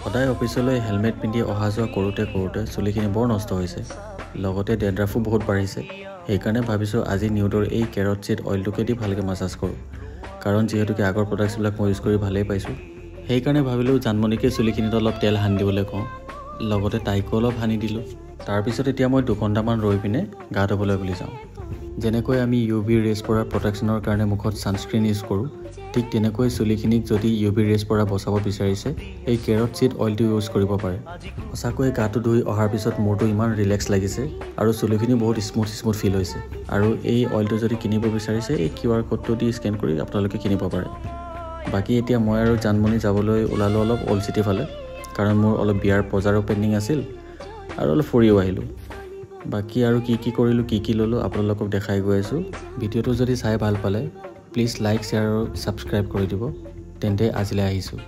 সদায় অফিচলৈ হেলমেট পিন্ধি অহা যোৱা কৰোঁতে চুলিখিনি বৰ নষ্ট হৈছে, লগতে ডেণ্ড্ৰাফো বহুত বাঢ়িছে। সেইকাৰণে ভাবিছোঁ আজি নিউডৰ এই কেৰট চিড অইলটোকে দি ভালকৈ মাছাজ কৰোঁ, কাৰণ যিহেতুকে আগৰ প্ৰডাক্টছবিলাক মই ইউজ কৰি ভালেই পাইছোঁ। সেইকাৰণে ভাবিলোঁ জানমণিকে চুলিখিনিত অলপ তেল সানি দিবলৈ কওঁ, লগতে তাইকো অলপ সানি দিলোঁ। তাৰপিছত এতিয়া মই 2 ঘণ্টামান ৰৈ পিনে গা ধুবলৈ বুলি যাওঁ। যেনেকৈ আমি UV ৰেজ পৰা প্ৰটেকশ্যনৰ কাৰণে মুখত ছানস্ক্ৰীন ইউজ কৰোঁ, ঠিক তেনেকৈ চুলিখিনিক যদি UV ৰেজ পৰা বচাব বিচাৰিছে এই কেৰট চিড অইলটো ইউজ কৰিব পাৰে। সঁচাকৈ গাটো ধুই অহাৰ পিছত মূৰটো ইমান ৰিলেক্স লাগিছে আৰু চুলিখিনি বহুত স্মুথ ফিল হৈছে। আৰু এই অইলটো যদি কিনিব বিচাৰিছে এই QR কোডটো দি স্কেন কৰি আপোনালোকে কিনিব পাৰে। বাকী এতিয়া মই আৰু জানমণি যাবলৈ ওলালোঁ অলপ অল্ড চিটি ফালে, কাৰণ মোৰ অলপ বিয়াৰ বজাৰো পেণ্ডিং আছিল আৰু অলপ ফুৰিও আহিলোঁ। বাকী আৰু কি কৰিলোঁ কি ল'লোঁ আপোনালোকক দেখাই গৈ আছোঁ। ভিডিঅ'টো যদি চাই ভাল পালে প্লিজ লাইক, শ্বেয়াৰ আৰু ছাবস্ক্ৰাইব কৰি দিব। তেন্তে আজিলৈ আহিছোঁ।